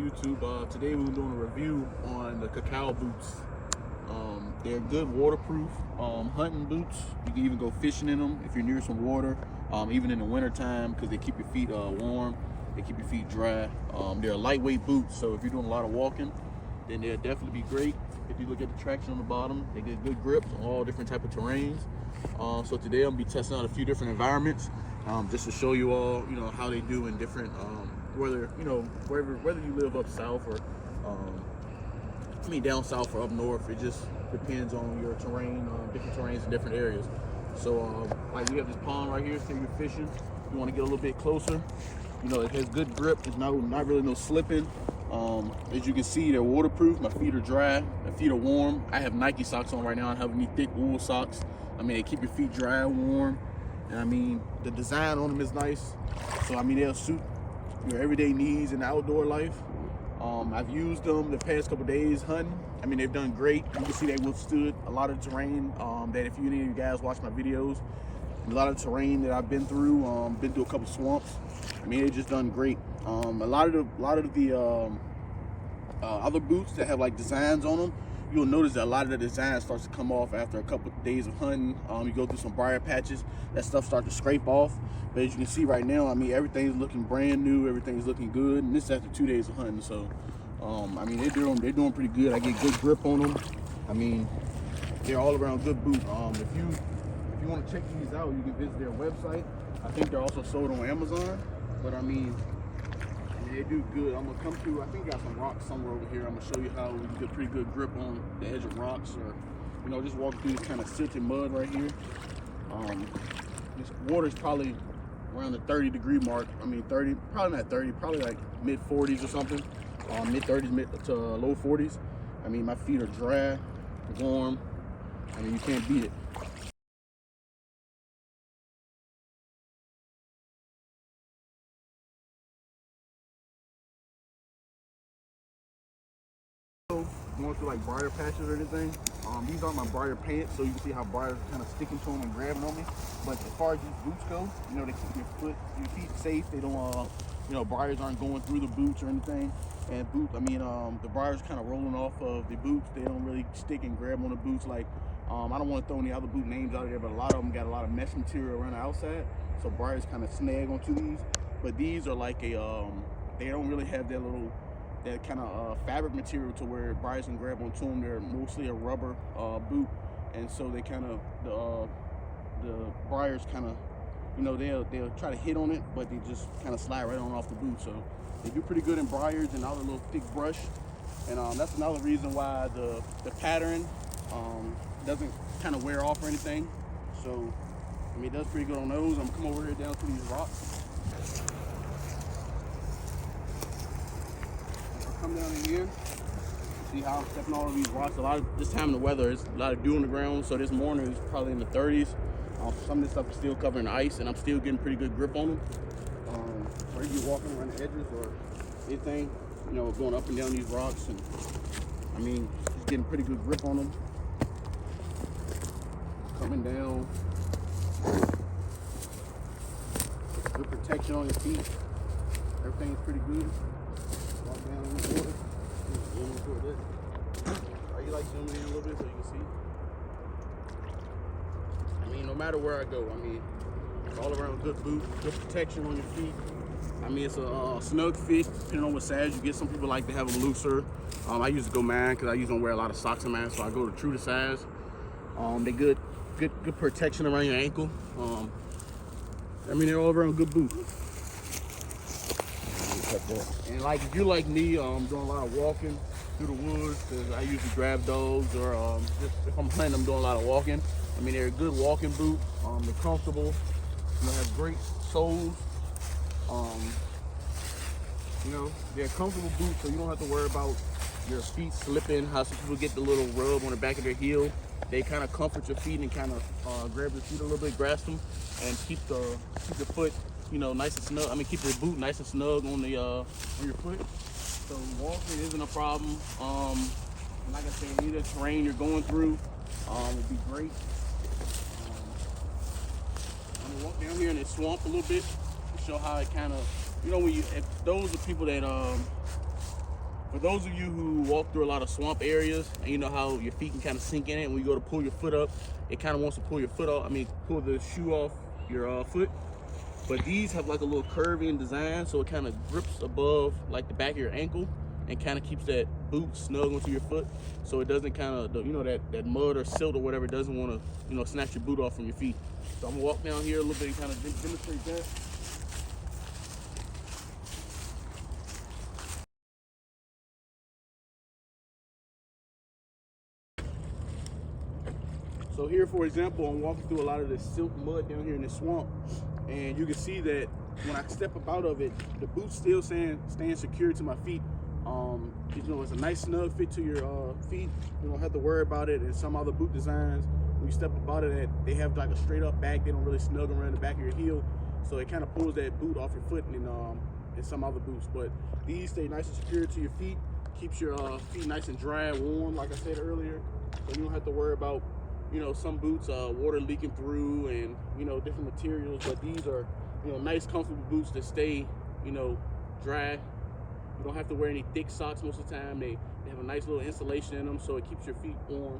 YouTube. Today we're doing a review on the KALKAL boots. They're good waterproof hunting boots. You can even go fishing in them if you're near some water, even in the winter time, because they keep your feet warm, they keep your feet dry. They're a lightweight boot, so if you're doing a lot of walking, then they'll definitely be great. If you look at the traction on the bottom, they get good grips on all different type of terrains. So today I'm gonna be testing out a few different environments, just to show you all, how they do in different, whether you live up south or, down south or up north. It just depends on your terrain, different terrains in different areas. So like we have this pond right here, say you're fishing, you want to get a little bit closer. It has good grip. There's not really no slipping. As you can see, they're waterproof. My feet are dry. My feet are warm. I have Nike socks on right now. I have any thick wool socks. They keep your feet dry and warm. And the design on them is nice. So they'll suit your everyday needs in the outdoor life. I've used them the past couple days hunting. They've done great. You can see they withstood a lot of terrain that if any of you guys watch my videos, a lot of terrain that I've been through a couple swamps. They just done great. A lot of the other boots that have like designs on them, you'll notice that a lot of the design starts to come off after a couple of days of hunting. You go through some briar patches, that stuff starts to scrape off. But as you can see right now, everything's looking brand new, everything's looking good, and this is after 2 days of hunting. So, they're doing pretty good. I get good grip on them. They're all around good boot. If you want to check these out, you can visit their website. I think they're also sold on Amazon. But they do good. I'm gonna come through. I think I got some rocks somewhere over here. I'm gonna show you how we get pretty good grip on the edge of rocks, or just walk through this kind of silted mud right here. This water is probably around the 30-degree mark. 30, probably not 30, probably like mid 40s or something. Mid 30s, mid to low 40s. My feet are dry, warm. You can't beat it. Going through like briar patches or anything. These aren't my briar pants, so you can see how briars are kind of sticking to them and grabbing on me. But as far as these boots go, they keep your feet safe. They don't, briars aren't going through the boots or anything. And the briars kind of rolling off of the boots. They don't really stick and grab on the boots. Like, I don't want to throw any other boot names out there, but a lot of them got a lot of mesh material around the outside, so briars kind of snag onto these. But these are like they don't really have that kind of fabric material to where briars can grab onto them. They're mostly a rubber boot, and so they kind of the briars kind of they'll try to hit on it, but they just kind of slide right on off the boot. So they do pretty good in briars and all the little thick brush, and that's another reason why the pattern doesn't kind of wear off or anything. So it does pretty good on those. I'm gonna come over here down to these rocks. Come down in here, see how I'm stepping all of these rocks. This time of the weather, there's a lot of dew on the ground, so this morning is probably in the 30s. Some of this stuff is still covered in ice, and I'm still getting pretty good grip on them. Where you're walking around the edges or anything, going up and down these rocks, and just getting pretty good grip on them. Coming down, good protection on your feet. Everything's pretty good. Walk down in the water. Zoom toward this. I like zooming in a little bit so you can see. No matter where I go, it's all around good boot, good protection on your feet. It's a snug fit, depending on what size you get. Some people like to have them looser. I used to go mine because I usually don't wear a lot of socks in mine, so I go to true to size. They good protection around your ankle. They're all around good boot. And like if you're like me, I'm doing a lot of walking through the woods, because I usually grab those, or just if I'm hunting, I'm doing a lot of walking. They're a good walking boot. They're comfortable. Have great soles. They're a comfortable boot, so you don't have to worry about your feet slipping. How some people get the little rub on the back of their heel. They kind of comfort your feet and kind of grab your feet a little bit, grasp them, and keep the foot, nice and snug. Keep your boot nice and snug on your foot. So walking isn't a problem. Like I said, any of the terrain you're going through would be great. I'm gonna walk down here in this swamp a little bit to show how it kind of, if those are people that For those of you who walk through a lot of swamp areas, and you know how your feet can kind of sink in it, when you go to pull your foot up, it kind of wants to pull your foot off. I mean, pull the shoe off your foot. But these have like a little curving design, so it kind of grips above like the back of your ankle and kind of keeps that boot snug onto your foot, so it doesn't kind of, you know, that mud or silt or whatever doesn't want to, you know, snatch your boot off from your feet. So I'm gonna walk down here a little bit and kind of demonstrate that. So here, for example, I'm walking through a lot of this silt mud down here in this swamp, and you can see that when I step up out of it, the boot's still staying secure to my feet. You know, it's a nice snug fit to your feet. You don't have to worry about it. And some other boot designs, when you step up out of that, they have like a straight up back. They don't really snug around the back of your heel, so it kind of pulls that boot off your foot in some other boots. But these stay nice and secure to your feet, keeps your feet nice and dry and warm, like I said earlier. So you don't have to worry about, you know, some boots water leaking through and, you know, different materials. But these are, you know, nice comfortable boots that stay, you know, dry. You don't have to wear any thick socks most of the time. They have a nice little insulation in them, so it keeps your feet warm.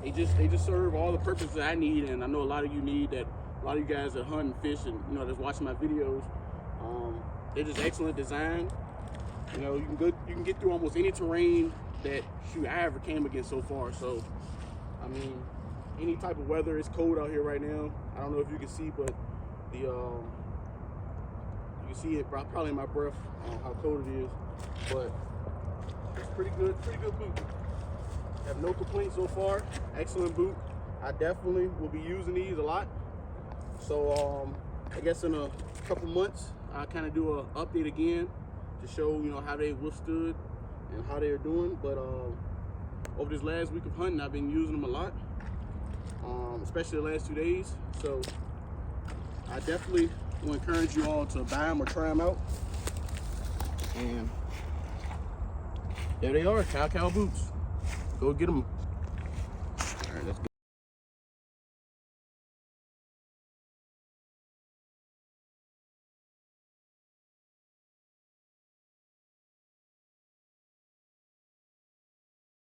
They just serve all the purposes that I need, and I know a lot of you need that. A lot of you guys that hunt and fish and, you know, that's watching my videos. They're just excellent design. You know, you can get through almost any terrain that I ever came against so far. So I mean, any type of weather. It's cold out here right now. I don't know if you can see, but the you can see it probably in my breath how cold it is. But it's pretty good boot. Have no complaints so far. Excellent boot. I definitely will be using these a lot. So I guess in a couple months I'll kind of do an update again to show, you know, how they withstood and how they're doing. But over this last week of hunting, I've been using them a lot, especially the last 2 days. So I definitely will encourage you all to buy them or try them out. And there they are, KALKAL boots. Go get them. All right, let's go.